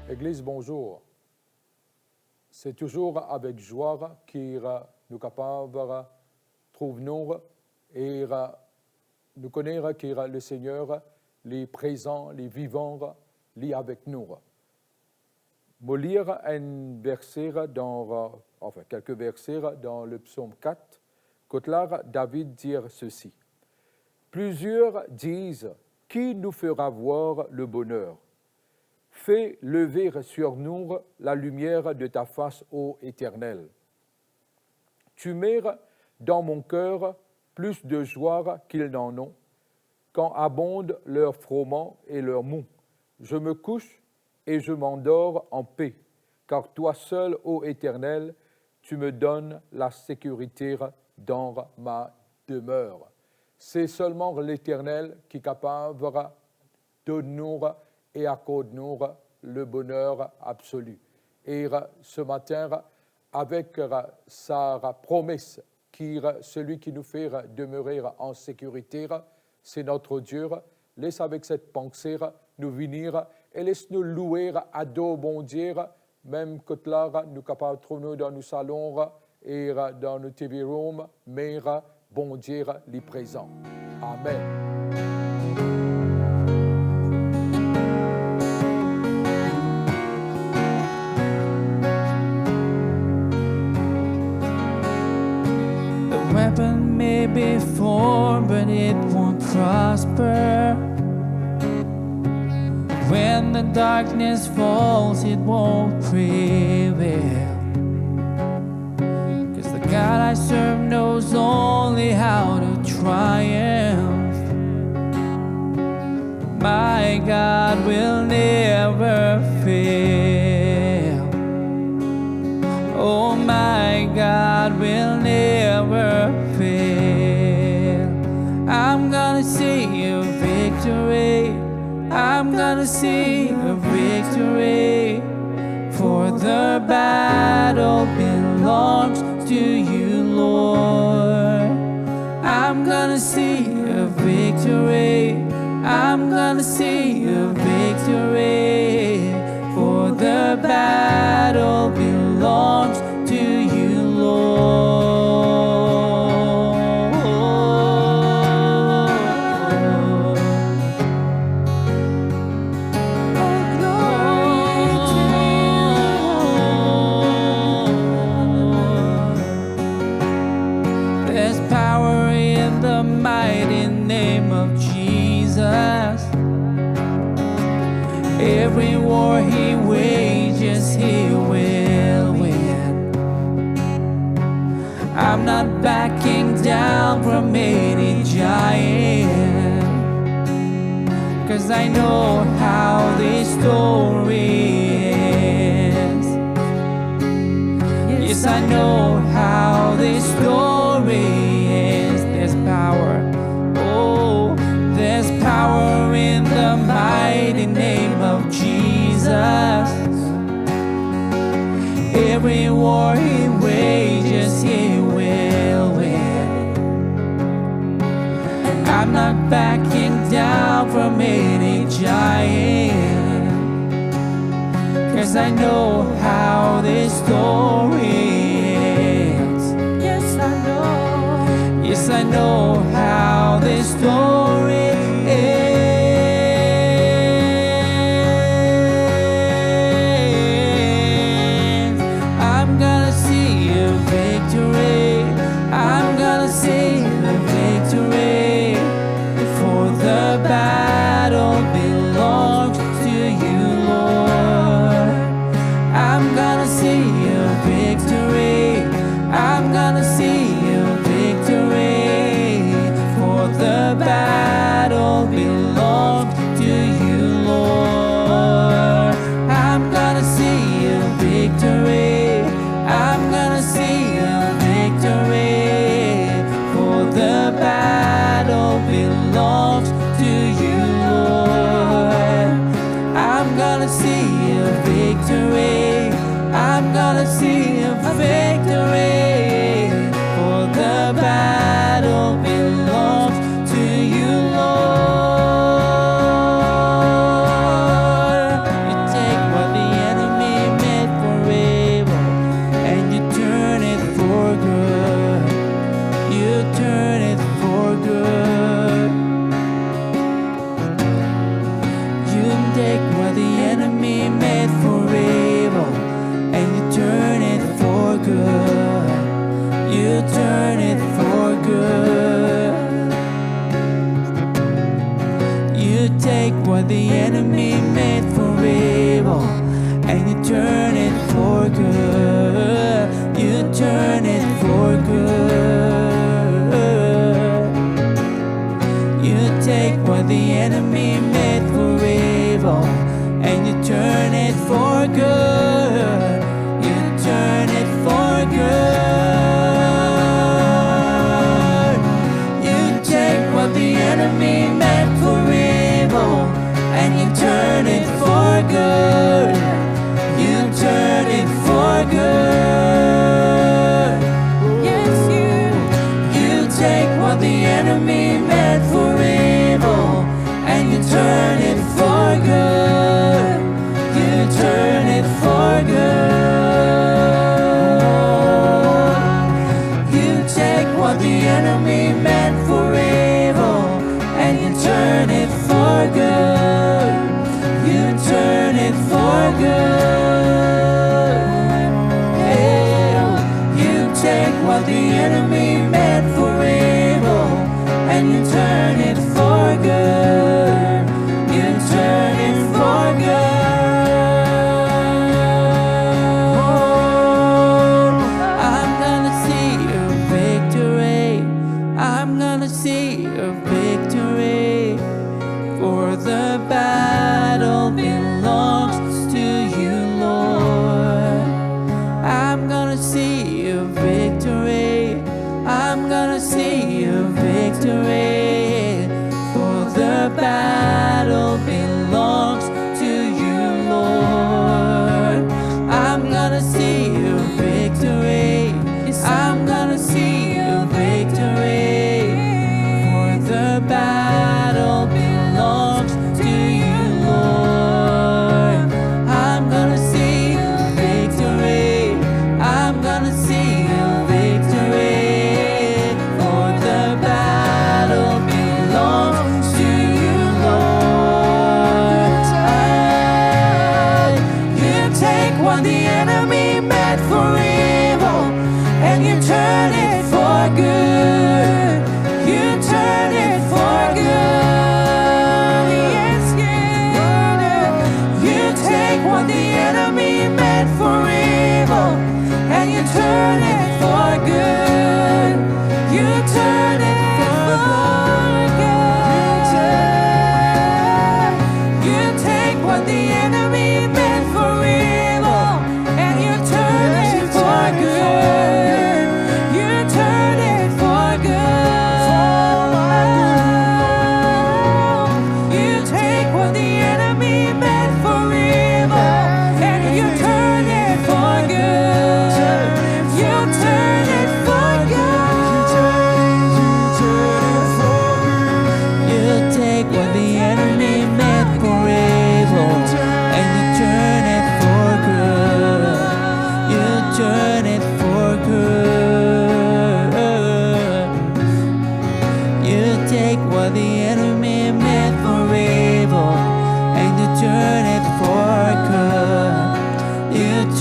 Église, bonjour. C'est toujours avec joie que nous capables trouver nous et nous connaître que le Seigneur, les présents, les vivants, les avec nous. Je vais lire un verset quelques versets dans le psaume 4, que là, David dit ceci. Plusieurs disent, qui nous fera voir le bonheur? Fais lever sur nous la lumière de ta face, ô Éternel. Tu mets dans mon cœur plus de joie qu'ils n'en ont, quand abondent leurs froment et leurs mou. Je me couche et je m'endors en paix, car toi seul, ô Éternel, tu me donnes la sécurité dans ma demeure. C'est seulement l'Éternel qui est capable de nous et accorde-nous le bonheur absolu. Et ce matin, avec sa promesse, celui qui nous fait demeurer en sécurité, c'est notre Dieu. Laisse avec cette pensée nous venir et laisse-nous louer à dos bon Dieu, même que là, nous capables de trouver dans nos salons et dans nos TV rooms, mais bon Dieu les présent. Amen. Weapon may be formed, but it won't prosper. When the darkness falls, it won't prevail. 'Cause the God I serve knows only how to triumph. My God will never fail. Oh, my God will never fail. I'm gonna see a victory. I'm gonna see a victory. For the battle belongs to you, Lord. I'm gonna see a victory. I'm gonna see a victory. For the battle belongs to you, Lord. Oh, glory. I'm not backing down from any giant, 'cause I know how this story ends. Yes, I know how this story ends. There's power, oh, there's power in the mighty name of Jesus. Every war he wages, he will win. I'm not backing down from any giant, 'cause I know how this story ends. Yes, I know. Yes, I know how this story ends. I'm gonna see a victory. I'm gonna see a victory. For the battle belongs to you, Lord. I'm gonna see a victory. I'm gonna see a victory. For the battle belongs to you, Lord. I'm gonna see a victory. I'm gonna see a victory. For the battle belongs to you, Lord. I'm gonna see a victory. I'm gonna see a victory. For the battle belongs to you, Lord. You take what the enemy meant for evil and you turn it for good. You turn it for good. You take what the enemy meant for evil and you turn it for good. You turn it for good. You take what the enemy meant for evil and you turn it for good. You turn it for good. You take what the enemy meant for evil and you turn it for good. You turn it for good. You take what the enemy meant for evil and you turn it for good. You turn it for good. Yes, you take what the enemy meant for evil and you turn it for good. You turn it for good. You take what the enemy meant for evil and you turn it for good. You turn it for good. Yeah. You take what the enemy meant for evil and you turn it for good. You turn it for good. I'm gonna see a victory. I'm gonna see a victory. For the battle belongs to you, Lord. I'm gonna see a victory. I'm gonna see a victory. For the battle belongs to you, Lord. I'm gonna see a victory. I'm gonna see a victory. For the battle belongs to you, Lord. I'm gonna see a victory. I'm gonna see a victory. For the battle belongs to you, Lord. You take what the enemy meant for evil and you turn it for good. You turn it for good. Yes, yeah. You take what the enemy meant for evil and you turn it for good.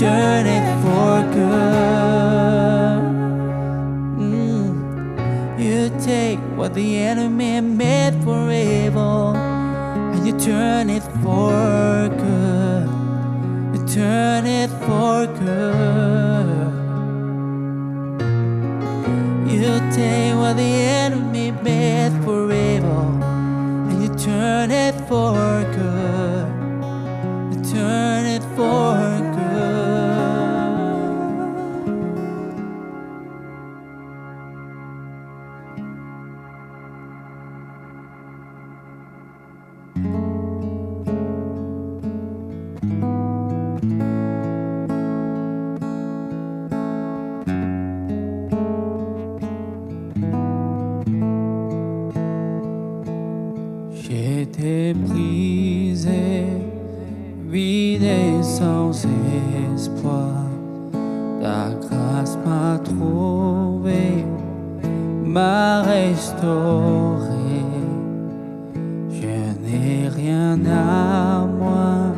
turn it for good. You take what the enemy meant for evil, and you turn it for good. You turn it for good. You take what the enemy meant for evil, and you turn it for good. You turn it for good. J'étais brisé, vidé sans espoir. Ta grâce m'a trouvé, m'a restauré. Je n'ai rien à moi,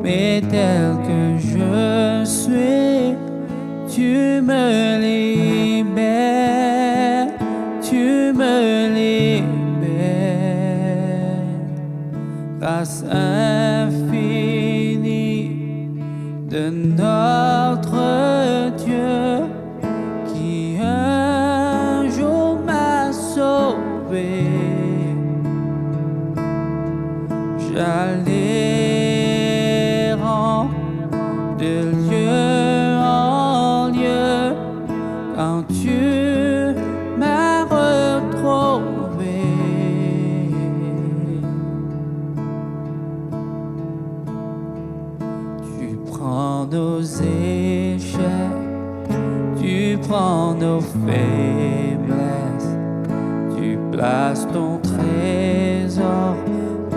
mais tel que je suis, tu me libères, tu me libères. Grâce infinie de notre Dieu qui un jour m'a sauvé. J'allais de lieu en lieu quand tu m'as retrouvé. Tu prends nos échecs, tu prends nos faiblesses, tu places ton trésor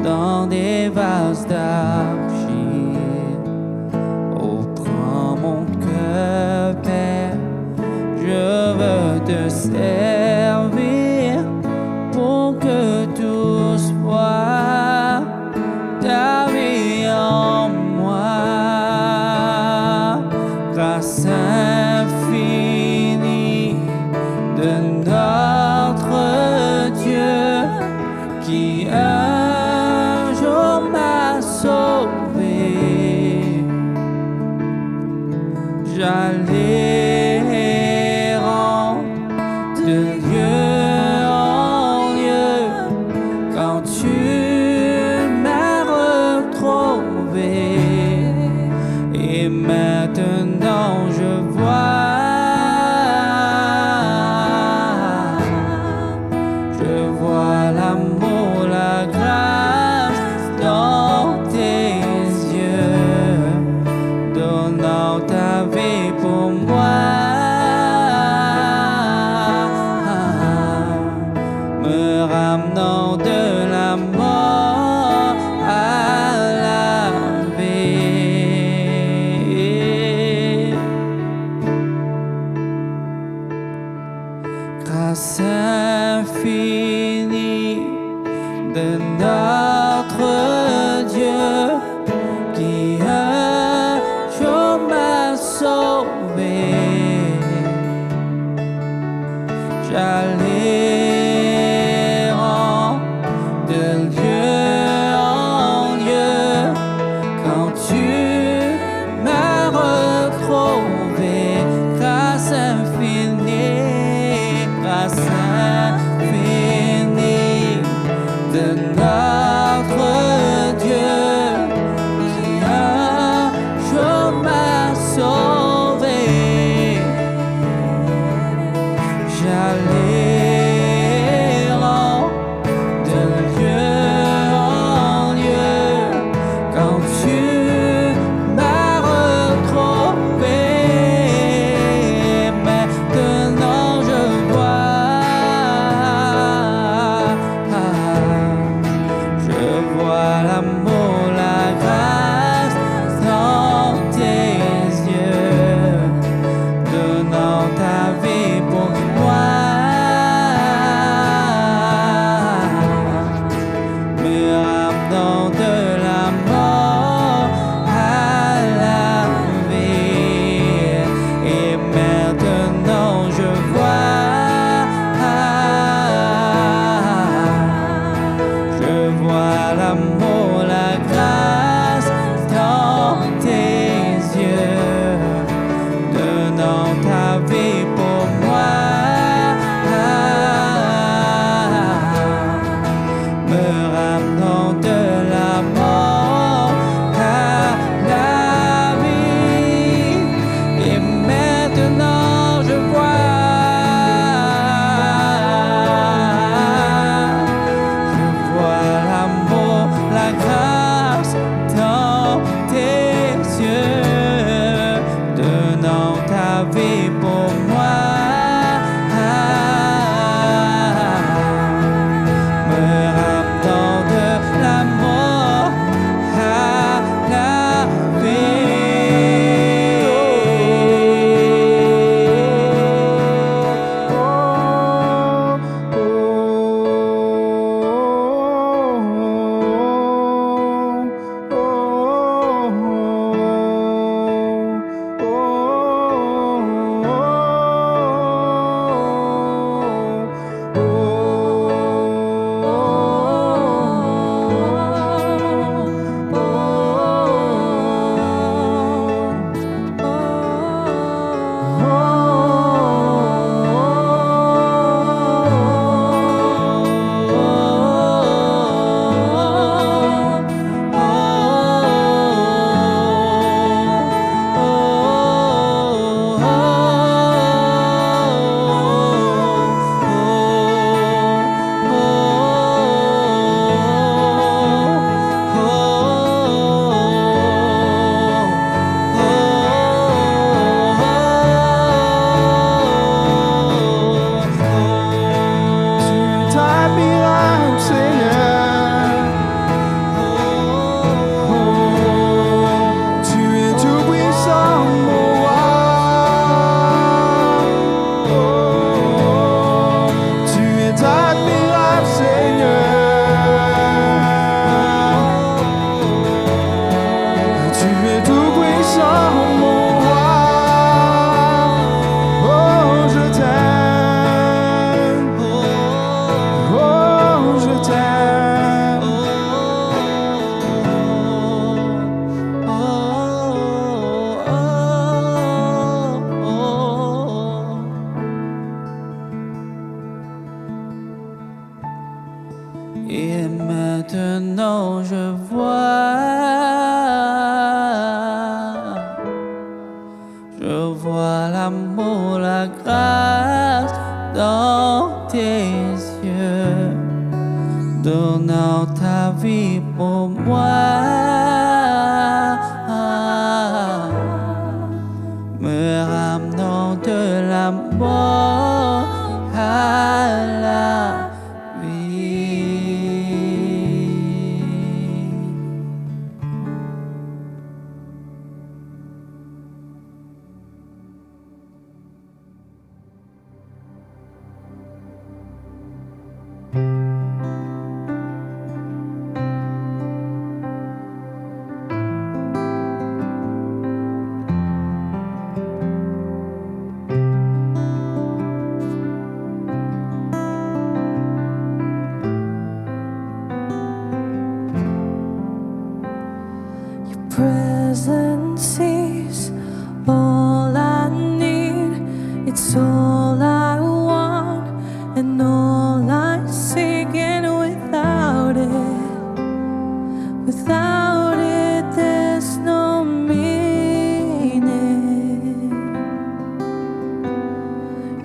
dans des vases d'argile. Oh, prends mon cœur, Père, je veux te servir pour que tout soit ta vie en moi. Grâce infinie de notre Dieu qui un jour m'a sauvé. J'allais de lieu en lieu quand tu m'as retrouvé. Et maintenant je vois l'amour, la grâce dans tes yeux, donnant ta vie pour moi. Je vois l'amour, la grâce dans tes yeux, donnant ta vie pour moi, me ramenant de la mort à la vie. Presence is all I need, it's all I want and all I seek, and without it there's no meaning.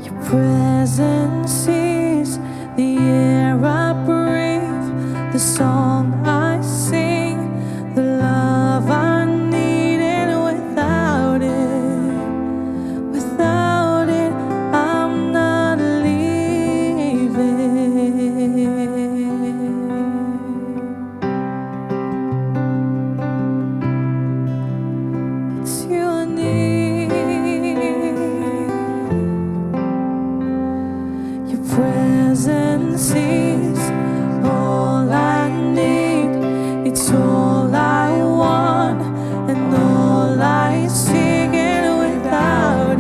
Your presence is the air I breathe, the song I sing, the love I need, and without it, I'm not leaving. It's you I need. Your presence is all I need, it's all I want and all I seek, and without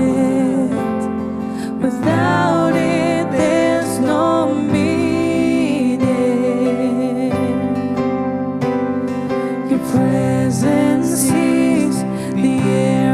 it there's no meaning. Your presence is the air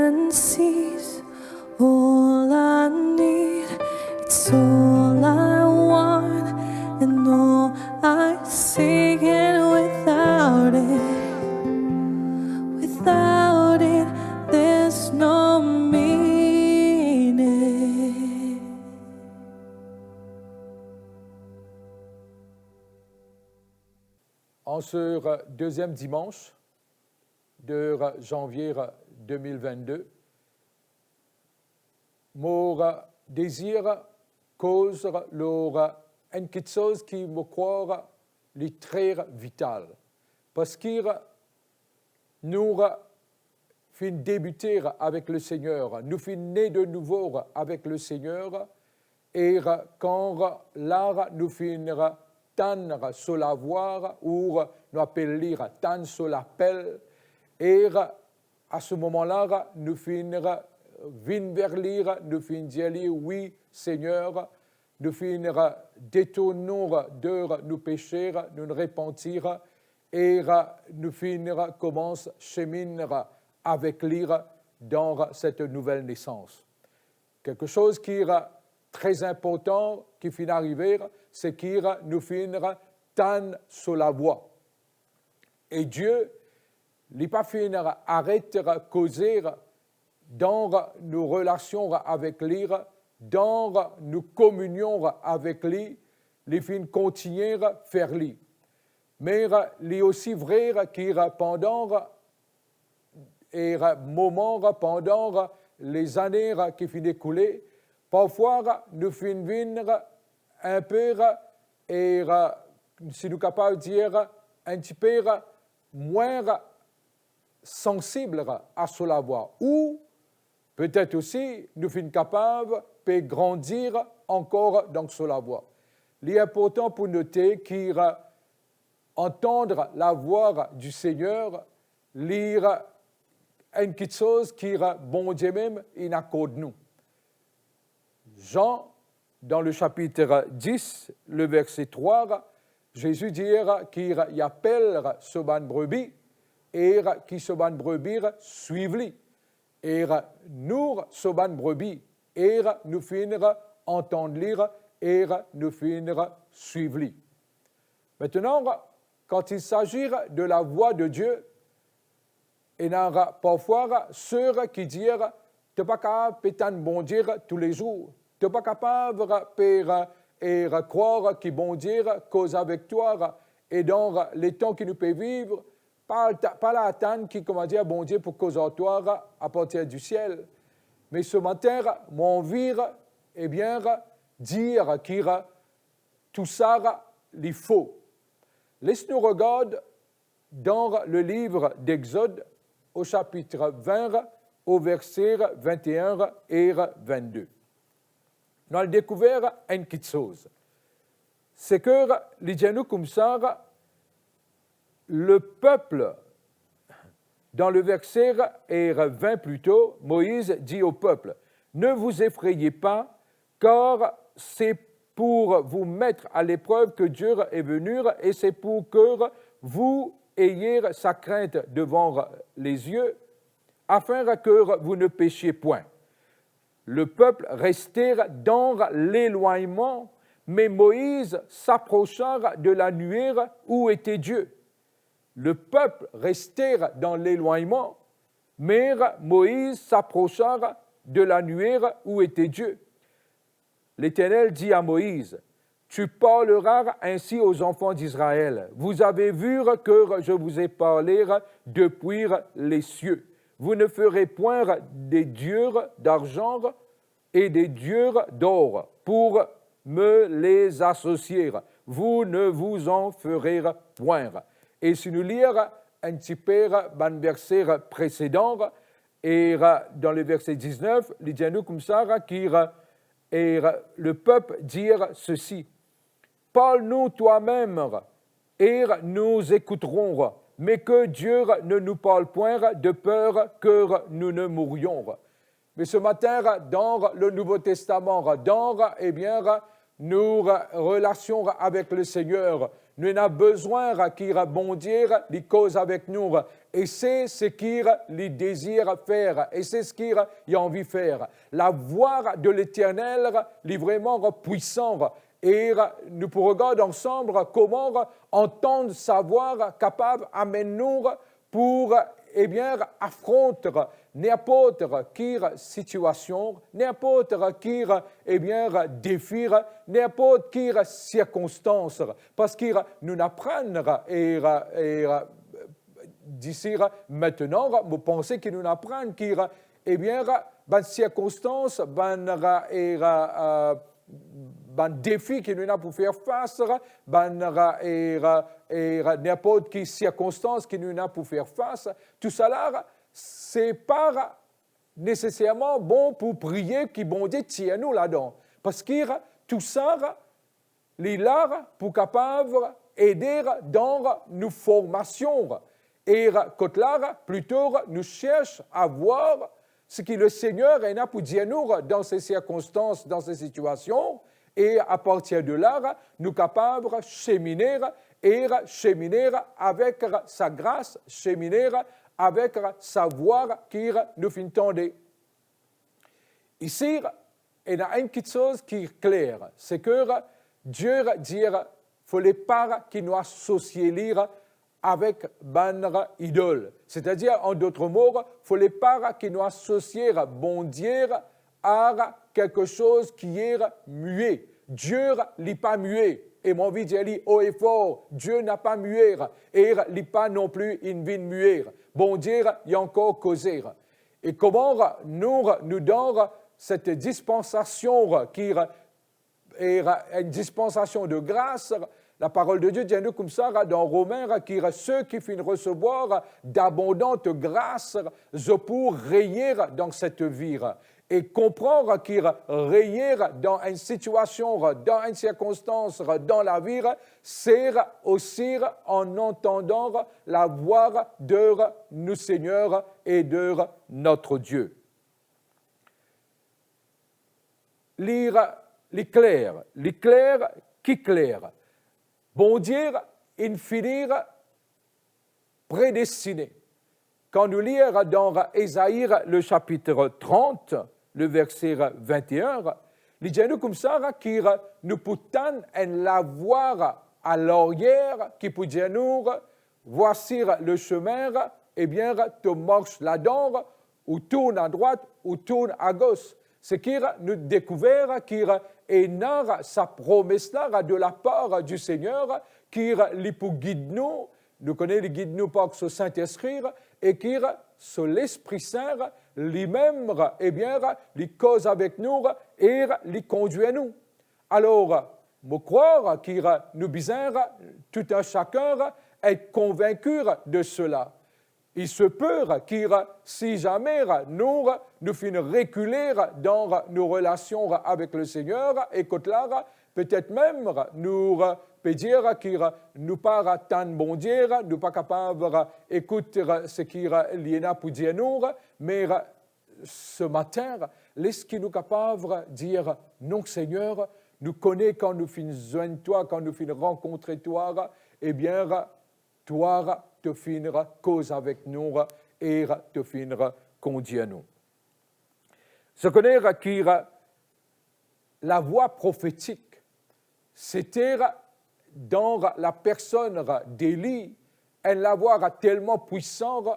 and sees all I need. It's all I want and all I seek, and without it, there's no meaning. En ce deuxième dimanche de janvier 2022, mon désir cause leur quelque chose qui me croit les très vital. Parce que nous fin débuter avec le Seigneur, nous fin nés de nouveau avec le Seigneur, et quand là nous finira tendre sur la voie, ou nous appeler tendre sur l'appel, et à ce moment-là, nous finira vin vers lire, nous fin dire oui, Seigneur, nous finira détourner de nos péchés, nous repentir, et nous finira commence cheminera avec lire dans cette nouvelle naissance. Quelque chose qui est très important qui finit d'arriver, c'est qu'il nous finira tant sur la voie. Et Dieu, il n'est pas finira arrêter de causer dans nos relations avec lui, dans nos communions avec lui, il finit continuer à faire lui. Mais il est aussi vrai qu'il pendant et moments pendant les années qui finissent d'écouler, parfois nous finissons un peu et si nous sommes capables de dire un petit peu moins sensibles à cela voix, ou peut-être aussi nous sommes capables de grandir encore dans cela voix. Il est important pour noter qu'entendre la voix du Seigneur, lire quelque chose qui est bon Dieu même, il accorde nous. Jean, dans le chapitre 10, le verset 3, Jésus dit qu'il appelle ce ban brebis et qui ce ban brebis suivent-lui. Et nous, ce ban brebis, et nous finira entendre lire et nous finira suivre-lui. Maintenant, quand il s'agit de la voix de Dieu, il y a parfois ceux qui disent tu n'es pas capable de bon Dieu tous les jours. Tu n'es pas capable de croire que bon Dieu cause avec toi. Et dans les temps que nous pouvons vivre, pas l'attendre qui, comment dire, bon Dieu pour causer toi à partir du ciel. Mais ce matin, mon envie est bien dire que tout ça, il faut. Laisse-nous regarder dans le livre d'Exode, au chapitre 20, au verset 21 et 22. Nous avons découvert une petite chose. C'est que, les comme ça, le peuple, dans le verset 20 plutôt, Moïse dit au peuple, « Ne vous effrayez pas, car c'est pour vous mettre à l'épreuve que Dieu est venu, et c'est pour que vous ayez sa crainte devant les yeux, afin que vous ne péchiez point. » Le peuple restait dans l'éloignement, mais Moïse s'approcha de la nuée où était Dieu. Le peuple restait dans l'éloignement, mais Moïse s'approcha de la nuée où était Dieu. L'Éternel dit à Moïse, « Tu parleras ainsi aux enfants d'Israël. Vous avez vu que je vous ai parlé depuis les cieux. Vous ne ferez point des dieux d'argent et des dieux d'or pour me les associer. Vous ne vous en ferez point. » Et si nous lisons un petit peu dans le verset précédent, et dans le verset 19, il dit nous comme ça, et le peuple dit ceci. Parle-nous toi-même, et nous écouterons, mais que Dieu ne nous parle point de peur que nous ne mourions. Mais ce matin, dans le Nouveau Testament, dans nos relations avec le Seigneur, nous avons besoin qu'il rebondir les causes avec nous Et c'est ce qu'il désire faire, et c'est ce qu'il a envie de faire. La voix de l'Éternel est vraiment puissante. Et nous pourrons regarder ensemble comment entendre sa voix capable d'amener pour affronter n'importe quelle situation, n'importe quel défi, n'importe quelle circonstance. Parce qu'il nous apprend d'ici maintenant, vous pensez qu'il nous apprend qu'il dans circonstances, défi qu'il nous a pour faire face, n'importe quelle circonstance qu'il nous a pour faire face, tout cela, c'est pas nécessairement bon pour prier qui bon Dieu tient nous là-dedans. Parce que tout ça, il est là pour capable aider dans nos formations. Et quand là, plutôt, nous cherchons à voir ce que le Seigneur a pour dire nous dans ces circonstances, dans ces situations, et à partir de là, nous sommes capables de cheminer avec sa grâce, cheminer avec sa voix qui nous fait entendre. Ici, il y a une petite chose qui est claire, c'est que Dieu dit qu'il ne faut pas qu'il nous associe avec ban idole. C'est-à-dire, en d'autres mots, il ne faut pas qu'il nous associe bon Dieu à quelque chose qui est muet. Dieu n'est pas muet. Et mon vie dit haut et fort, Dieu n'a pas muet. Et il n'est pas non plus une vie muet. Bon Dieu, il y a encore causé. Et comment nous donne cette dispensation qui est une dispensation de grâce. La parole de Dieu dit nous comme ça dans Romains, qui ceux qui finissent recevoir d'abondantes grâces pour régner dans cette vie. Et comprendre qu'il régner dans une situation, dans une circonstance, dans la vie, c'est aussi en entendant la voix de nos Seigneurs et de notre Dieu. Lire l'éclair qui claire. Bon Dieu, infinir, prédestiné. Quand nous lisons dans Ésaïe, le chapitre 30, le verset 21, il dit nous comme ça qu'il nous peut la voir à l'arrière, qui peut dire nous, voici le chemin, eh bien, tu marches là-dedans, ou tourne à droite, ou tourne à gauche. C'est qu'il nous découvert qu'il est sa promesse-là de la part du Seigneur, qu'il pour guide nous, nous connaissons le guide nous par ce Saint-Esprit, et qu'il sur l'Esprit Saint, lui-même, eh bien, les cause avec nous et les conduit à nous. Alors, je crois qu'il nous besoin, tout un chacun, être convaincu de cela. Il se peut qu'il, si jamais nous finissons reculer dans nos relations avec le Seigneur, et que là, peut-être même, nous peut dire qu'il nous pas tant bon Dieu, nous pas capable d'écouter ce qu'il y a pour dire nous, mais ce matin, est-ce qu'il nous capable de dire non Seigneur, nous connaissons quand nous finissons joindre toi, quand nous finissons rencontrer toi, eh bien, toi, te finira cause avec nous et te finira conduire nous. Ce qu'on est que la voix prophétique, c'était dans la personne d'Élie, elle la voix tellement puissante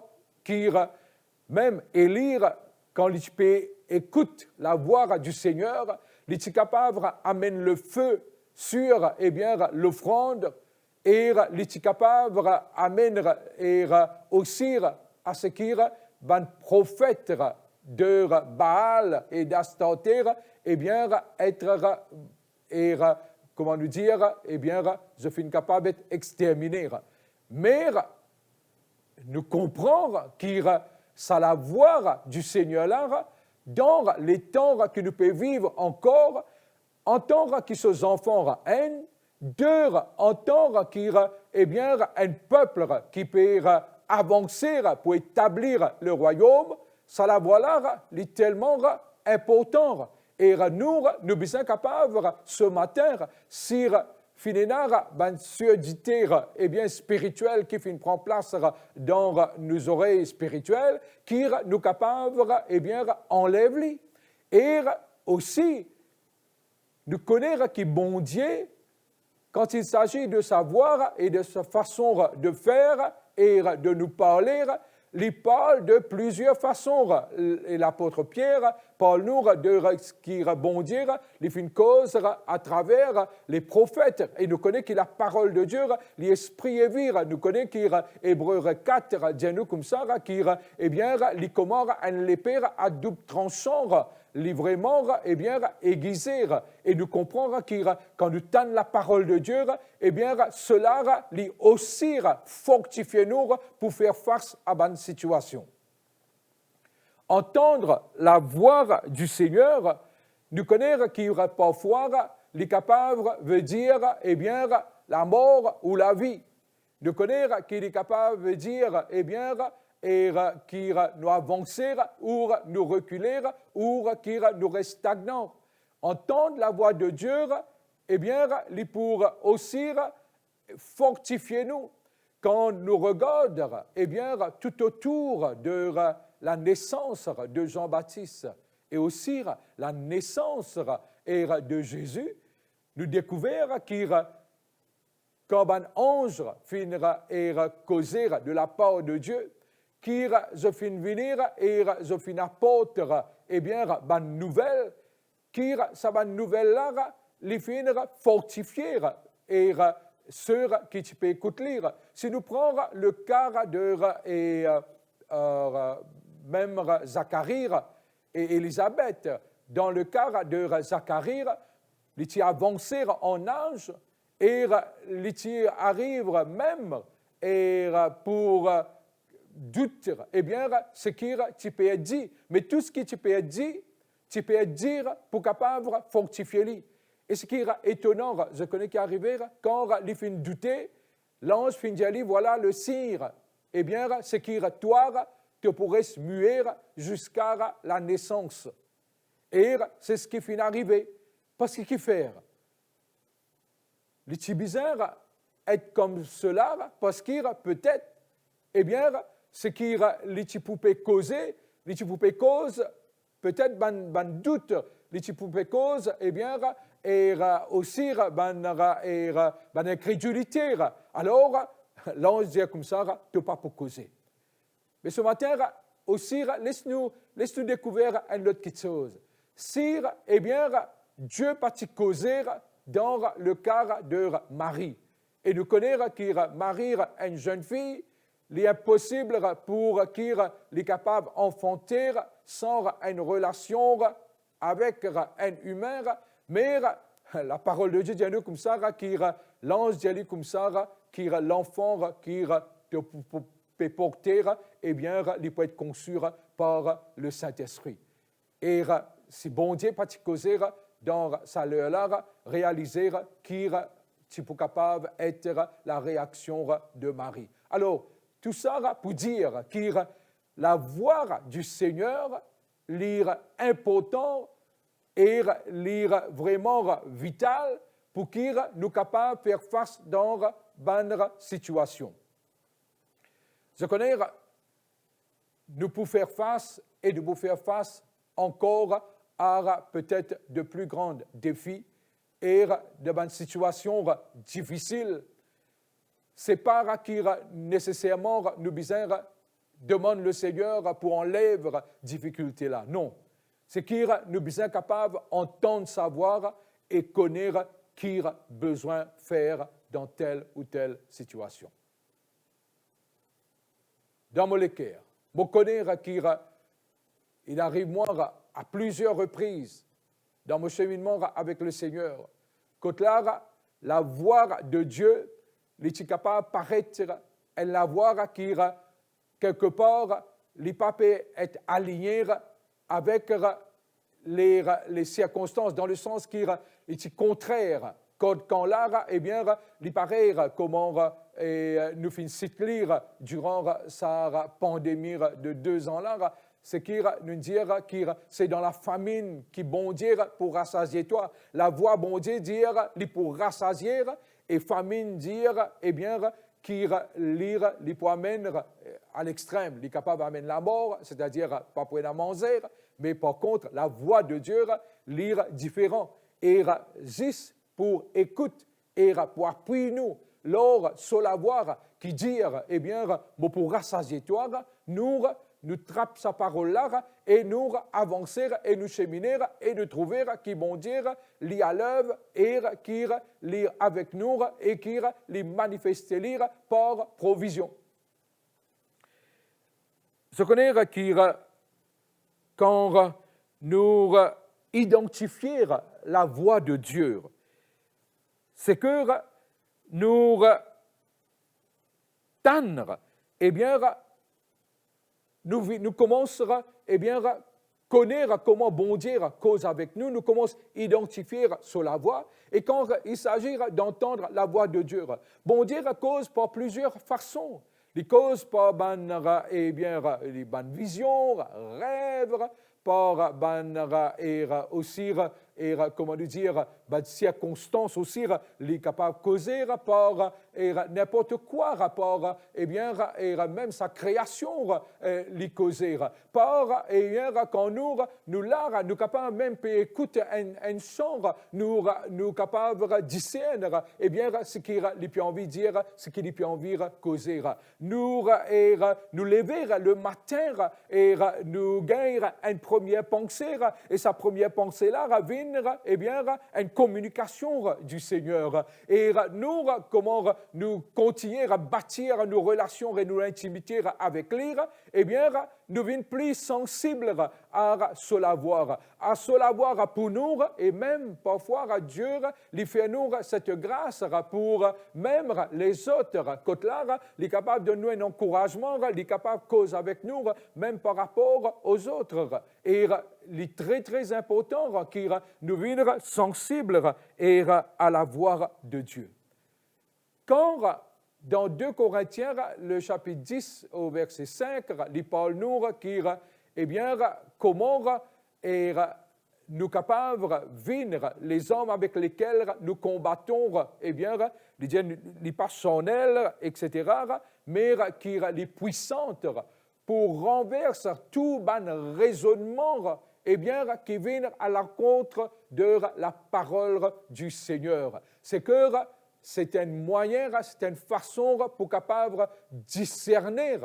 qu'il même Élie, quand il peut écouter la voix du Seigneur, il est capable d'amener le feu sur l'offrande. Et il est capable d'amener aussi à ce qu'il un prophète de Baal et d'Astaroth, eh bien, être, comment nous dire, eh bien, je suis capable d'être exterminé. Mais nous comprenons qu'il ça la voix du Seigneur là, dans les temps que nous pouvons vivre encore, en tant que ces enfants haine, en tant qu'il eh bien, un peuple qui peut avancer pour établir le royaume, ça la voilà est tellement important. Et nous sommes capables ce matin, si finénar, ben, surdité, eh bien, spirituel qui fin prend place dans nos oreilles spirituelles, qui nous capable, eh bien, enlève-les. Et aussi, nous connaître qui bon Dieu, quand il s'agit de savoir et de sa façon de faire et de nous parler, il parle de plusieurs façons. Et l'apôtre Pierre parle nous de ce qui bon Dieu, il fait une cause à travers les prophètes. Et nous connaissons que la parole de Dieu, l'esprit est vie. Nous connaissons qu'il Hébreux 4, dit nous comme ça, qu'il eh bien, il commence une épée à double tranchant. Vraiment, eh bien, aiguisé. Et nous comprenons que quand nous tenons la parole de Dieu, eh bien, cela lui aussi fortifie nous pour faire face à une situation. Entendre la voix du Seigneur, nous connaissons qu'il y a parfois, les capables veut dire, eh bien, la mort ou la vie. Nous connaissons qu'il est capable de dire, eh bien, et qui nous avancer ou nous reculer ou qui nous reste stagnant. Entendre la voix de Dieu, eh bien, il pour aussi fortifier nous. Quand nous regardons, eh bien, tout autour de la naissance de Jean-Baptiste et aussi la naissance de Jésus, nous découvrons quand un ange finira et causer de la part de Dieu, qui je fin venir et je fin apporter eh bien une nouvelle qui ça va nouvelle là les finir fortifier et ceux qui tu peux écouter. Si nous prenons le cas de même Zacharie et Élisabeth, dans le cas de Zacharie, il avancé en âge et il arrive même et pour doute, eh bien, ce qui tu peux dire. Mais tout ce qui tu peux dire pour capable fortifier lui. Et ce qui est étonnant, je connais qui est arrivé, quand il fin douter, l'ange fin dire, voilà le cire. Eh bien, ce qui toi, tu pourrais se muer jusqu'à la naissance. Et c'est ce qui fin arrivé. Parce qu'il fait. Les petits bizarres être comme cela, parce qu'il peut-être, eh bien, ce qui les petits poupées causer, les petits poupées causent peut-être ban doute, les petits poupées causent, eh bien, et aussi ban incrédulité. Alors, l'ange dit comme ça, tu n'as pas pour causer. Mais ce matin, aussi, laisse-nous découvrir une autre petite chose. Si, eh bien, Dieu pas causer dans le cas de Marie. Et nous connaissons que Marie est une jeune fille, il est impossible pour qui est capable d'enfanter sans une relation avec un humain, mais la parole de Dieu dit à nous comme ça, l'ange dit comme ça, l'enfant qui peut porter, eh bien, il peut être conçu par le Saint-Esprit. Et si bon Dieu pas causer dans sa l'heure, réaliser qu'il est capable d'être la réaction de Marie. Alors, tout ça pour dire que la voix du Seigneur, l'ire important et l'ire vraiment vital pour qu'il nous capable de faire face dans une situation. Je connais, nous pouvons faire face et nous pouvons faire face encore à peut-être de plus grands défis et de une situation difficile. Ce n'est pas qui nécessairement nous besoin demande le Seigneur pour enlever cette difficulté-là. Non. C'est qui nous besoin capable d'entendre savoir et connaître qui a besoin de faire dans telle ou telle situation. Dans mon cœur, je connais qu'il arrive moi à plusieurs reprises dans mon cheminement avec le Seigneur, quand là, la voix de Dieu est capable de paraître, elle la voix qui quelque part, les papes est aligné avec les circonstances, dans le sens qui est contraire. Quand là, eh bien, il paraît comment nous finissons de lire durant sa pandémie de 2 ans là, c'est qu'il nous dire que c'est dans la famine qui bon Dieu pour rassasier toi. La voix bon Dieu dire pour rassasier et famine dire, eh bien, qui lire, les peut amener à l'extrême, les capable d'amener la mort, c'est-à-dire pas pour la manger, mais par contre, la voix de Dieu, lire différent, et juste pour écouter, et pour appuyer nous, lors sur la voix qui dit, eh bien, pour rassasier toi, nous trappe sa parole-là et nous avancer et nous cheminer et nous trouver qui bon dire, li à l'œuvre et qui li avec nous et qui li manifester par provision. Ce qu'on est qui quand nous identifier la voix de Dieu, c'est que nous tendre, eh bien, nous commencerons eh bien, connaître comment bon Dieu cause avec nous, nous commençons à identifier sur la voix, et quand il s'agit d'entendre la voix de Dieu, bon Dieu cause par plusieurs façons. Il cause par eh bien, les bonnes visions, rêves, par aussi comment dire, circonstances aussi, les capables de causer par n'importe quoi, par eh bien, même sa création, les causer. Par eh bien, quand nous là, nous capables même d'écouter un son, nous capables de discerner, eh bien, ce qu'il a envie de dire, ce qu'il a envie de causer. Nous lever le matin et nous gagner une première pensée, et sa première pensée-là vient, eh bien, une communication du Seigneur. Et nous, comment nous continuer à bâtir nos relations et nos intimités avec lui, eh bien, nous devenons plus sensibles à cela voir pour nous, et même parfois Dieu lui fait nous cette grâce pour même les autres. Quand là, il est capable de nous un encouragement, il est capable de causer avec nous, même par rapport aux autres. Et il est très, très important qu'il nous devions sensibles à la voix de Dieu. Quand dans 2 Corinthiens, le chapitre 10 au verset 5, il parle nous eh bien, comment nous capables de vaincre les hommes avec lesquels nous combattons, eh bien, les personnels, etc., mais qui sont les puissantes pour renverser tout bon raisonnement, eh bien, qui vient à l'encontre de la parole du Seigneur. C'est que c'est un moyen, c'est une façon pour capable discerner,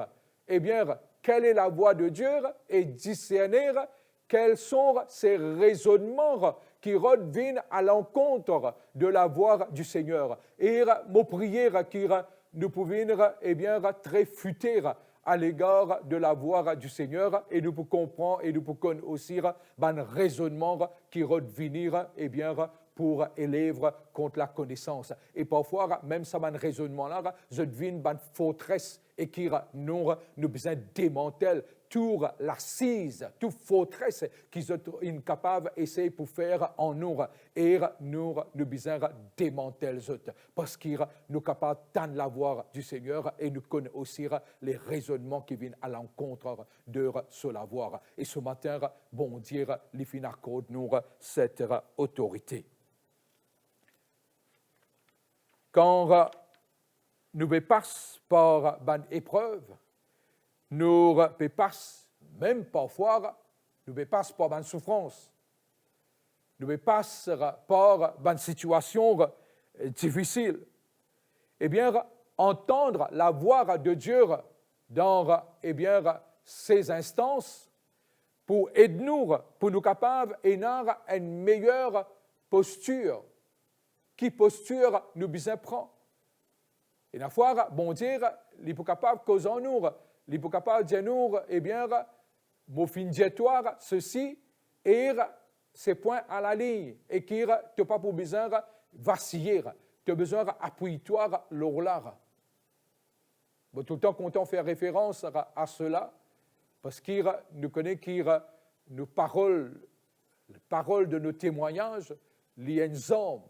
eh bien, quelle est la voix de Dieu et discerner quels sont ces raisonnements qui reviennent à l'encontre de la voix du Seigneur. Et mon prière qui nous pouvons, eh bien, très futer à l'égard de la voix du Seigneur, et nous pouvons comprendre et nous pouvons aussi un raisonnement qui revenir, eh bien, pour élèves contre la connaissance. Et parfois, même ça, un raisonnement-là, je devine une forteresse et qui nous besoin démantèle toute l'assise, toute forteresse qu'ils sont incapables d'essayer pour faire en nous. Et nous besoin démantèle parce qu'ils nous capables d'entendre la voix du Seigneur et nous connaissons aussi les raisonnements qui viennent à l'encontre de cela voix. Et ce matin, bon Dieu, les fin accorde nous cette autorité. Quand nous passons par une épreuve, nous passons même parfois, nous passons par une souffrance, nous passons par une situation difficile. Eh bien, entendre la voix de Dieu dans ces instances pour aider nous, pour nous capables d'avoir une meilleure posture. Qui posture nous besoin prend. Et la fois, bon Dieu, il est capable de causer en nous, il est capable de dire nous, eh bien, mon fin diatoire, ceci, et ces points à la ligne, et qui tu n'as pas besoin de vaciller, tu as besoin d'appuyer-toi l'ourlard. Bon, tout le temps, quand on fait référence à cela, parce qu'il nous connaît nos paroles, les paroles de nos témoignages, les hommes.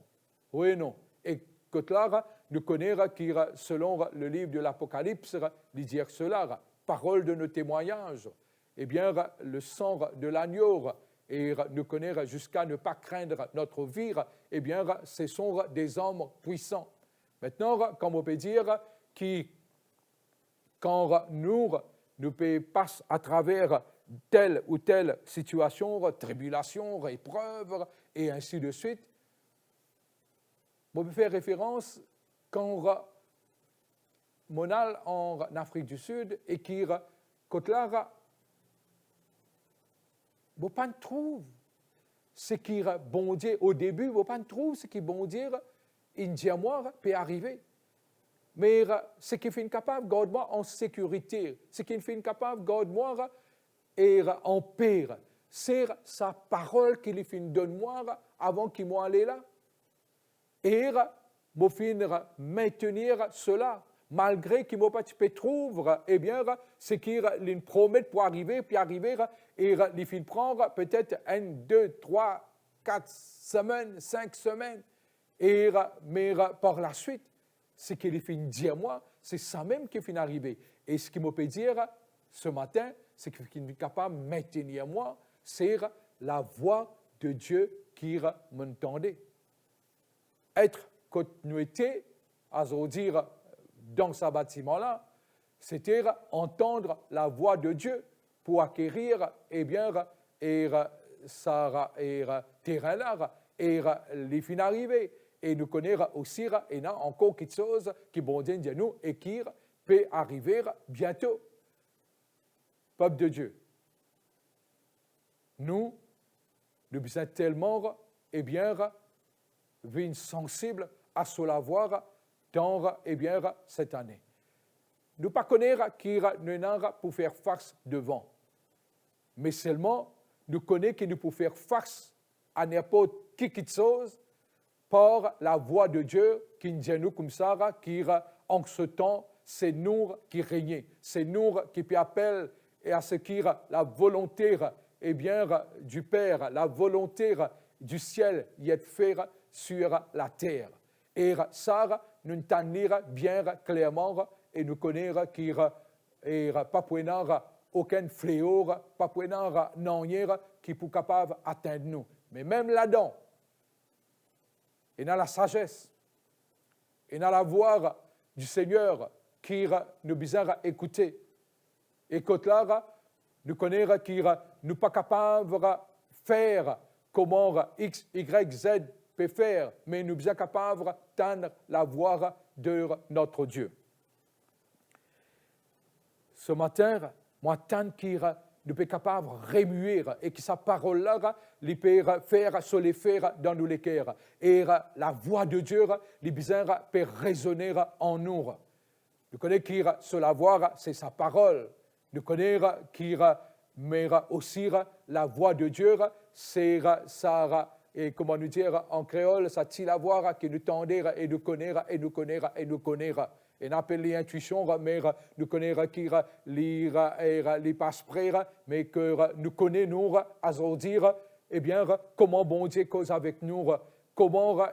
Oui et non. Et que là, nous connaissons qui, selon le livre de l'Apocalypse, il dit cela, parole de nos témoignages, eh bien, le sang de l'agneau, et nous connaissons jusqu'à ne pas craindre notre vie, eh bien, ce sont des hommes puissants. Maintenant, comme on peut dire, quand nous passons à travers telle ou telle situation, tribulation, épreuve, et ainsi de suite, on peut faire référence quand on est en Afrique du Sud et quand là, on ne trouve ce qui est bon Dieu au début, on ne trouve ce qui est bon Dieu, Indien moi, peut arriver. Mais ce qui fait capable, garde-moi en sécurité, ce qui fait capable, garde-moi et en paix. C'est sa parole qu'il fait donne-moi avant qu'il m'en aille là. Et je finir maintenir cela, malgré qu'il ne pas trouver, eh bien, ce qu'il promet pour arriver, puis arriver, et il finit prendre peut-être 1, 2, 3, 4 semaines, 5 semaines, et mais par la suite, ce qu'il finit dire moi, c'est ça même qui finit arriver. Et ce qu'il me peut dire ce matin, c'est qu'il est capable de maintenir moi, c'est la voix de Dieu qui m'entendait. Être continuité, à dire dans ce bâtiment-là, c'était entendre la voix de Dieu pour acquérir ça terrain-là et les fins arriver. Et nous connaître aussi, et là encore quelque chose qui bon Dieu de nous et qui peut arriver bientôt. Peuple de Dieu, nous sommes tellement, sensibles à cela voir dans cette année. Nous ne pas connaître qui nous n'a pour faire face devant, mais seulement nous connaissons que nous pouvons faire face à n'importe quelle chose par la voix de Dieu qui nous nous comme ça, qui en ce temps, c'est nous qui régnons, c'est nous qui peut appeler et à ce qui la volonté du Père, la volonté du ciel y est faite sur la terre. Et ça, nous entendons bien clairement et nous connaissons qu'il n'y a pas aucun fléau, pas de qui peut capable d'atteindre nous. Mais même là-dedans, il y a la sagesse, il y a la voix du Seigneur qui nous besoin écouter. Et quand là, nous connaissons qu'il n'est pas capable de faire comment X, Y, Z peut faire, mais nous sommes capables d'entendre la voix de notre Dieu. Ce matin, moi, tant qu'il nous sommes capables de remuer et que sa parole-là, il peut faire se les faire dans nos cœurs. Et la voix de Dieu, les besoins peut résonner en nous. Nous connaissons qu'il se la voix, c'est sa parole. Nous connaissons qu'il mais aussi la voix de Dieu, c'est ça. Et comment nous dire en créole, ça tire la voix qui nous tendait et nous connaît et nous connaît et nous connaît. Et on appelle les intuitions, mais nous connaissons qui les passe près, mais que nous connaissons à dire, comment bon Dieu cause avec nous, comment,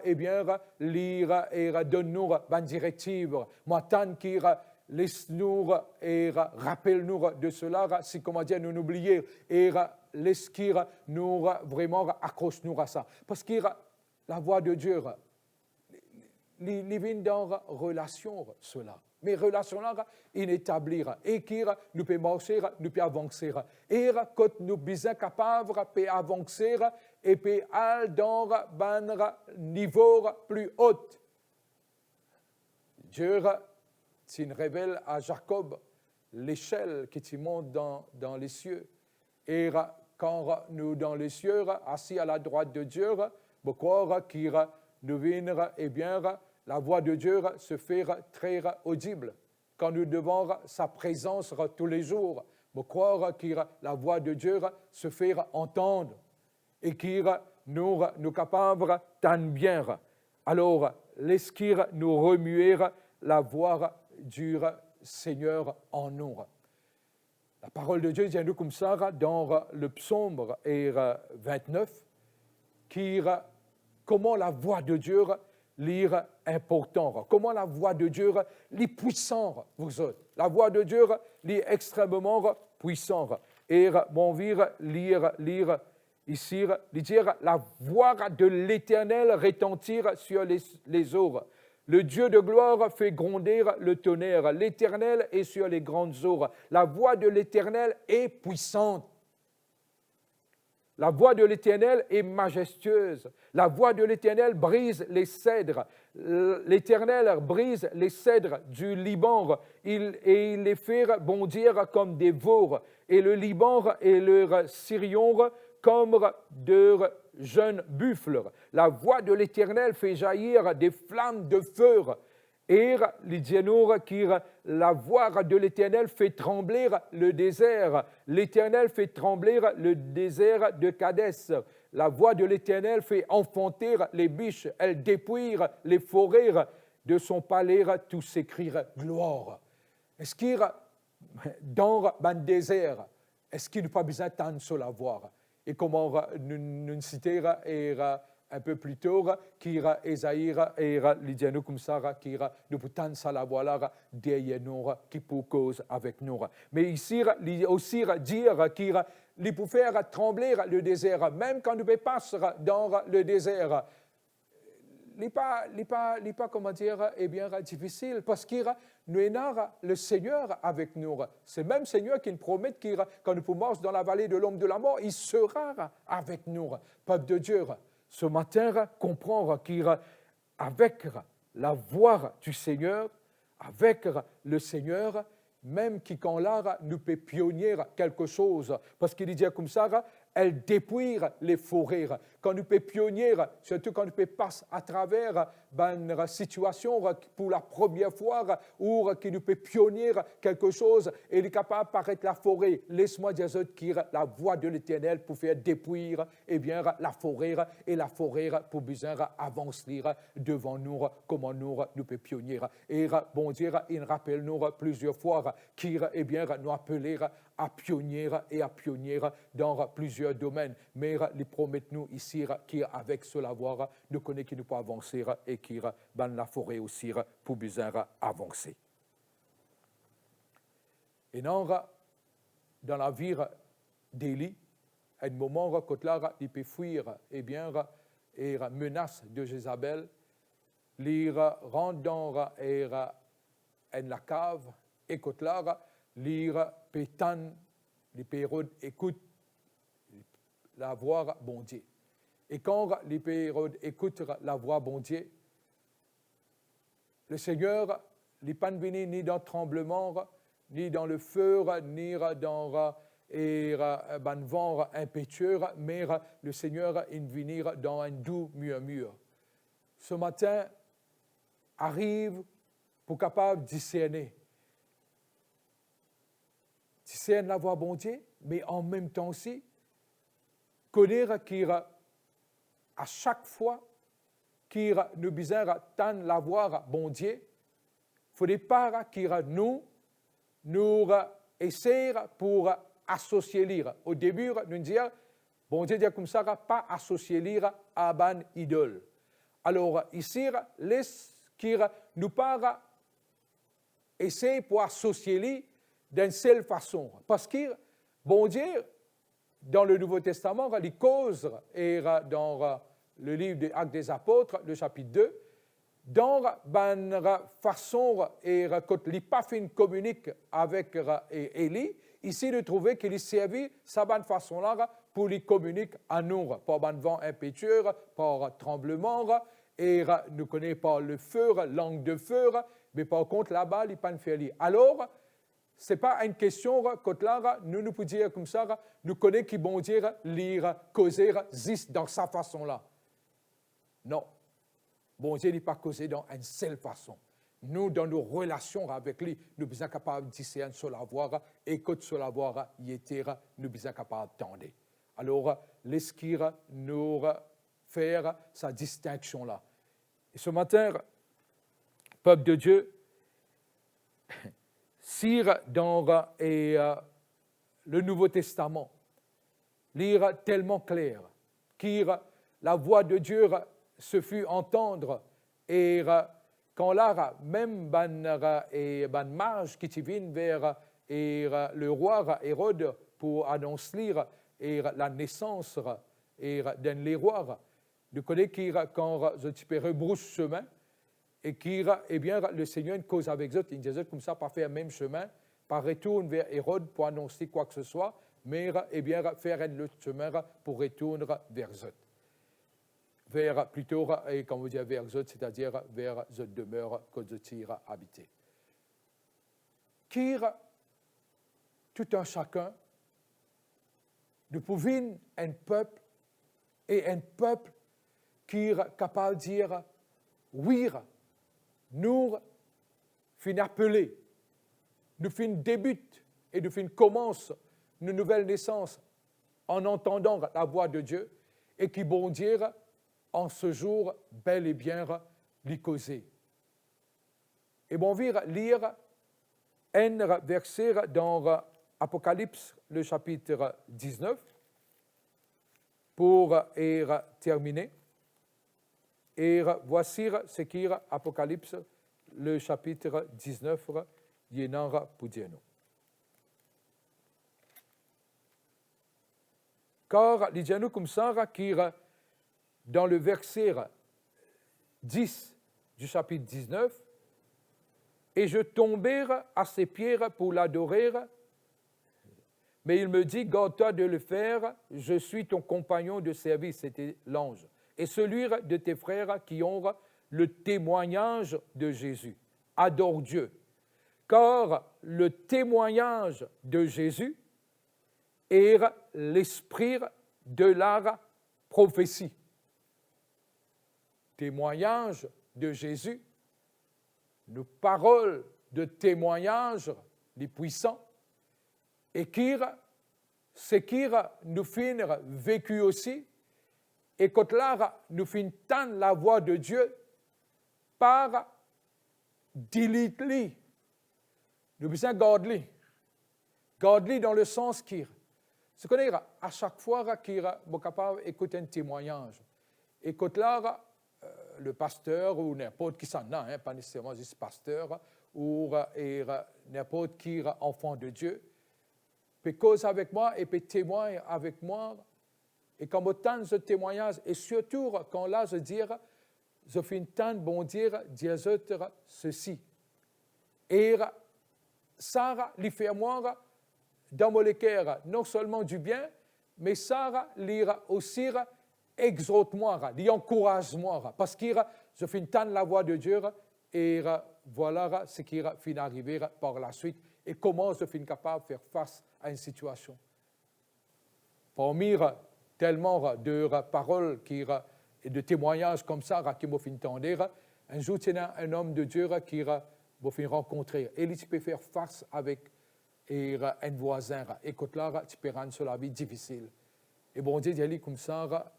lire et donne-nous une directive. Moi, tant qu'il laisse-nous et rappelle-nous de cela, si comment dire, nous n'oublions et laisse-qu'il nous vraiment accroche-nous à ça. Parce que la voix de Dieu, il vient dans relation, cela. Mais relation-là, il établit et qui nous peut marcher, nous peut avancer. Et quand nous sommes capables d'avancer et peut aller dans un niveau plus haut. Dieu s'il révèle à Jacob l'échelle qui monte dans les cieux. Et quand nous, dans les cieux, assis à la droite de Dieu, nous croire qu'il nous vient, la voix de Dieu se fait très audible. Quand nous devons sa présence tous les jours, nous croire que la voix de Dieu se fait entendre et qu'il nous capable tant bien. Alors, laisse-qu'il nous remuer la voix du Seigneur en nous. La parole de Dieu vient nous comme ça dans le psaume 29, comment la voix de Dieu lire important, comment la voix de Dieu est puissante, vous autres. La voix de Dieu est extrêmement puissante. Et mon vire lire ici, dire la voix de l'Éternel retentir sur les eaux. Le Dieu de gloire fait gronder le tonnerre. L'Éternel est sur les grandes eaux. La voix de l'Éternel est puissante. La voix de l'Éternel est majestueuse. La voix de l'Éternel brise les cèdres. L'Éternel brise les cèdres du Liban et il les fait bondir comme des veaux. Et le Liban et leur Sirion comme de jeunes buffles. La voix de l'Éternel fait jaillir des flammes de feu. Et la voix de l'Éternel fait trembler le désert. L'Éternel fait trembler le désert de Kadès. La voix de l'Éternel fait enfanter les biches. Elle dépouille les forêts. De son palais, tous s'écrient gloire. Est-ce qu'il dans le désert, est-ce qu'il n'a pas besoin d'entendre sur la voix? Et comment nous citer un peu plus tôt, qui Esaïe et Lydiano comme ça, qui nous peut entendre la voix derrière nous, qui peut cause avec nous. Mais ici, il aussi dire qu'il peut faire trembler le désert, même quand nous passons dans le désert. Il n'est pas, comment dire, eh bien, difficile, parce qu'il nous avons le Seigneur avec nous. C'est même Seigneur qui nous promet que quand nous pouvons dans la vallée de l'ombre de la mort, il sera avec nous, peuple de Dieu. Ce matin, comprendre qu'avec la voix du Seigneur, avec le Seigneur, même qui quand là, nous peut pionnier quelque chose, parce qu'il dit comme ça, elle dépouille les forêts. Quand nous peut pionnier, surtout quand nous peut passer à travers une situation pour la première fois, ou qui nous peut pionnier quelque chose, et il est capable d'apparaître la forêt. Laisse-moi dire que la voix de l'Éternel pour faire dépouiller la forêt, et la forêt pour besoin avancer devant nous, comment nous peut pionnier. Et bon Dieu, il rappelle nous plusieurs fois qu'il nous appeler à pionnier et à pionnier dans plusieurs domaines. Mais il promet nous ici qu'avec cela voir, nous connaissons qu'il nous peut avancer et qu'il dans la forêt aussi pour besoin avancer. Et non, dans la vie d'Élie, à un moment quand là, il peut fuir et menace de Jézabel, il rentre dans la cave et quand là, il pétane, les Hérode écoute la voix bon Dieu. Et quand les Hérode écoutent la voix bon Dieu, le Seigneur n'est pas venu ni dans le tremblement, ni dans le feu, ni dans un vent impétueux, mais le Seigneur est venu dans un doux murmure. Ce matin, arrive pour capable de discerner. Discerne la voix bon Dieu, mais en même temps aussi, connaître qu'il à chaque fois qu'il nous besoin d'entendre la voix bon Dieu, il ne faudrait pas qu'il nous essayer pour associer lire. Au début, nous disons, bon Dieu dit comme ça, pas associer lire à ban idole. Alors ici, laisse qu'il nous pas essayer pour associer lire d'une seule façon. Parce que, bon Dieu, dans le Nouveau Testament, il cause, et dans le livre des Actes des Apôtres, le chapitre 2, dans une façon, et quand il pas fait une communique avec Élie, ici, il trouvait qu'il servait sa bonne façon-là pour lui communiquer à nous, par un vent impétueux, par tremblement, et nous connaissons pas le feu, langue de feu, mais par contre, là-bas, il n'a pas fait lire. Alors, ce n'est pas une question que là, nous pouvons dire comme ça, nous connaissons qui bon dire, lire, causer, existe dans sa façon-là. Non. Bon Dieu n'est pas causé dans une seule façon. Nous, dans nos relations avec lui, nous sommes capables de discerner sur la voix, écoute sur la voix, nous sommes capables d'entendre. Alors, laisse-qu'il nous faire sa distinction-là. Et ce matin, peuple de Dieu, lire dans le Nouveau Testament, lire tellement clair, que la voix de Dieu se fut entendre, et quand là, même ban mage qui vient vers le roi Hérode pour annoncer la naissance d'un les rois, nous connaissons que quand je rebrousse chemin, et qui, eh bien, le Seigneur cause avec eux, il dit comme ça, pas faire le même chemin, pas retourner vers Hérode pour annoncer quoi que ce soit, mais, eh bien, faire le chemin pour retourner vers eux. Vers, plutôt, et quand vous dites vers eux, c'est-à-dire vers cette demeure que je tire habiter. Qui, tout un chacun, nous pouvons un peuple, et un peuple qui est capable de dire, oui, nous fin appelés, nous fin débute et nous fin commence une nouvelle naissance en entendant la voix de Dieu et qui vont dire en ce jour bel et bien l'y causer. Et bon, on va lire un verset dans Apocalypse, le chapitre 19, pour terminer. Et voici ce qui est Apocalypse, le chapitre 19, Yenara Poudiano. Car l'Idjano comme ça, qui dans le verset 10 du chapitre 19, et je tombai à ses pieds pour l'adorer, mais il me dit, garde-toi de le faire, je suis ton compagnon de service, c'était l'ange, et celui de tes frères qui ont le témoignage de Jésus. Adore Dieu, car le témoignage de Jésus est l'esprit de la prophétie. Témoignage de Jésus, nos paroles de témoignage, les puissants, et qui, ce qui nous finir vécu aussi, et quand là, nous finissons entendre la voix de Dieu par dilitli. Nous besoin garder dans le sens qui, ce qu'on est à chaque fois qu'il est capable d'écouter un témoignage. Et quand là, le pasteur ou n'importe qui s'en a, pas nécessairement juste pasteur, ou n'importe qui enfant de Dieu, peut causer avec moi et peut témoigner avec moi. Et quand je tente ce témoignage, et surtout quand là je dis, je fais une tente bon dire ceci. Et ça lui fait moi dans mon cœur non seulement du bien, mais ça lui aussi exhorte-moi, lui encourage-moi, parce que je fais une tente la voix de Dieu et voilà ce qui finit arriver par la suite et comment je suis capable de faire face à une situation. Parmi tellement de paroles et de témoignages comme ça qui m'ont fait entendre, un jour, il y a un homme de Dieu qui m'a fait rencontrer. Et il peut faire face avec un voisin. Et quand là, tu peux rendre sur la vie difficile. Et bon Dieu, il dit comme ça,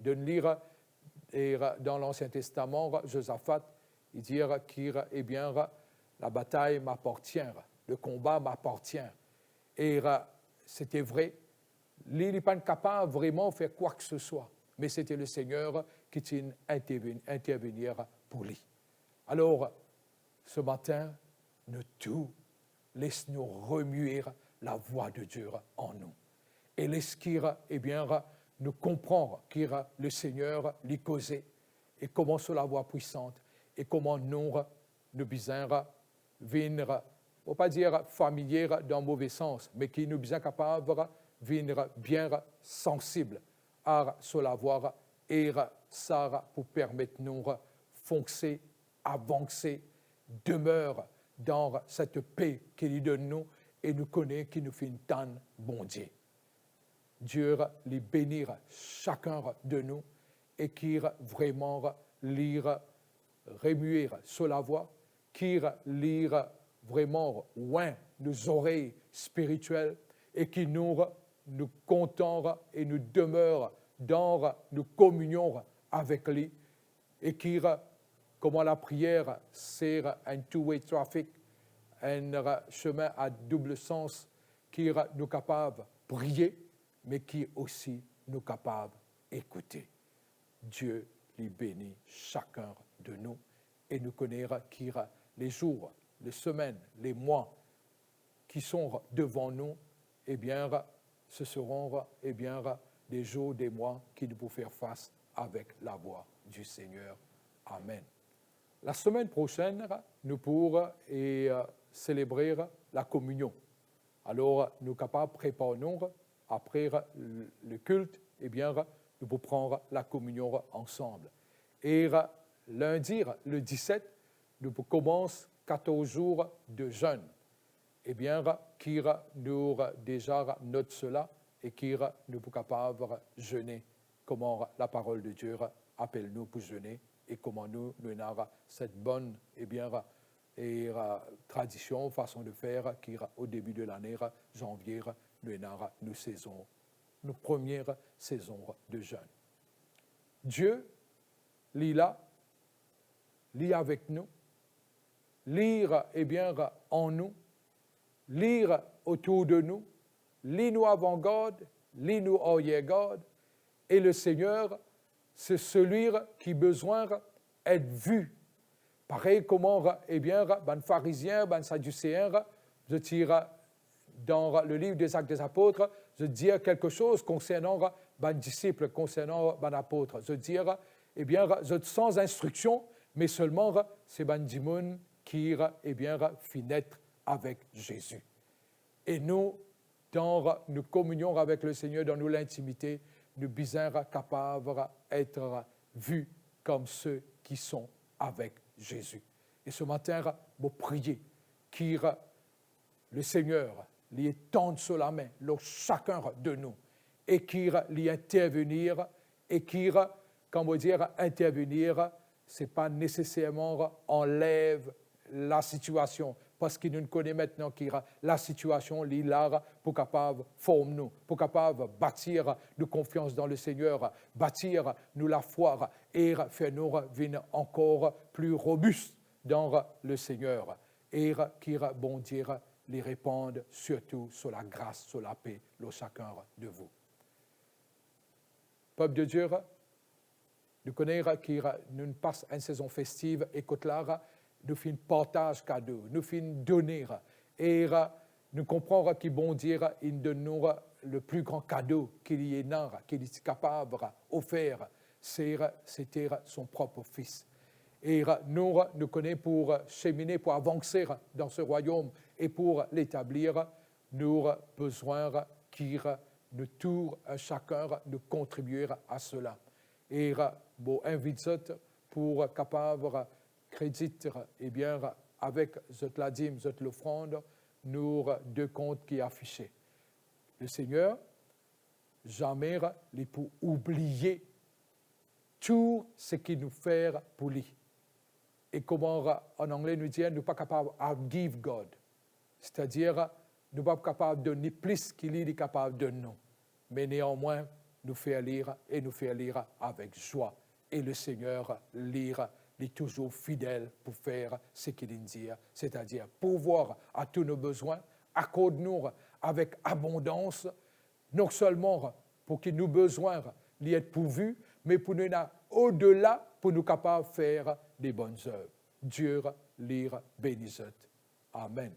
de lire dans l'Ancien Testament, Josaphat, il dit eh bien, la bataille m'appartient, le combat m'appartient. Et c'était vrai. Il n'est pas capable vraiment de faire quoi que ce soit, mais c'était le Seigneur qui tient intervenir pour lui. Alors, ce matin, nous tous, laisse-nous remuer la voix de Dieu en nous. Et laisse-qu'il, eh bien, nous comprendre qu'il le Seigneur lui causait et comment sur la voix puissante et comment nous besoin venir, on ne va pas dire familier dans le mauvais sens, mais qui nous besoin capable de venir bien sensible à sur la voix et ça pour permettre nous foncer, avancer, demeure dans cette paix qu'il donne nous et nous connaît qui nous fait une tant bon Dieu. Dieu les bénira chacun de nous et qui vraiment lire, remuer sur la voie, qui lire vraiment loin nos oreilles spirituelles et qui nous contente et nous demeure dans nos communions avec lui et qui, comment la prière, c'est un two-way traffic, un chemin à double sens qui nous capable de prier, mais qui aussi nous capable d'écouter. Dieu les bénit chacun de nous et nous connaîtra qui les jours, les semaines, les mois qui sont devant nous, eh bien, ce seront eh bien, des jours, des mois qui nous pourront faire face avec la voix du Seigneur. Amen. La semaine prochaine, nous pourrons célébrer la communion. Alors, nous sommes capables de préparer après le culte, eh bien, nous pouvons prendre la communion ensemble. Et lundi, le 17, nous commençons 14 jours de jeûne. Eh bien, qui nous déjà note cela et qui nous sommes capables de jeûner, comment la parole de Dieu appelle nous pour jeûner et comment nous avons cette bonne tradition, façon de faire qui au début de l'année, janvier, nous avons nos premières saisons de jeûne. Dieu, lit là, lit avec nous, lire en nous, lire autour de nous, lis-nous avant God, lis-nous arrière-God, et le Seigneur, c'est celui qui a besoin d'être vu. Pareil comment, les pharisiens, les sadducéens, je tire dans le livre des Actes des Apôtres, je dis quelque chose concernant les disciples, concernant les apôtres. Je dis, je sans instruction, mais seulement c'est les démons qui finissent avec Jésus. Et nous, dans nos communions avec le Seigneur, dans nos intimités, nous sommes capables d'être vus comme ceux qui sont avec Jésus. Et ce matin, je prie que le Seigneur lui tende sur la main, chacun de nous, et qu'il lui intervenir, et qu'il, comment dire, intervenir, ce n'est pas nécessairement enlève la situation, parce qu'il nous connaît maintenant qu'il a la situation, l'art pour capable former nous, pour capable bâtir de confiance dans le Seigneur, bâtir nous la foi et faire nous venir encore plus robustes dans le Seigneur et qu'il bon dire les répandre surtout sur la grâce, sur la paix, le chacun de vous. Peuple de Dieu, nous connaissons qu'il nous passe une saison festive et que là, nous faisons partage cadeau, nous faisons donner et nous comprenons qu'il bon dire il donne nous le plus grand cadeau qu'il y ait qu'il est capable d'offrir, c'était son propre Fils. Et nous connaissons pour cheminer, pour avancer dans ce royaume et pour l'établir, nous avons besoin qu'il nous tourne chacun de contribuer à cela. Et bon, invite pour capable crédit, avec la dîme, l'offrande, nous deux comptes qui affichés. Le Seigneur, jamais les pour oublier tout ce qu'il nous fait pour lui. Et comment en anglais nous dit, nous ne sommes pas capables de give God. C'est-à-dire, nous ne sommes pas capables de donner plus qu'il est capable de nous. Mais néanmoins, nous faire lire et nous faire lire avec joie. Et le Seigneur lire, il est toujours fidèle pour faire ce qu'il dit, c'est-à-dire pourvoir à tous nos besoins, accorde-nous avec abondance, non seulement pour que nos besoins lui être pourvus, mais pour nous au-delà, pour nous capables de faire des bonnes œuvres. Dieu lire bénisse. Amen.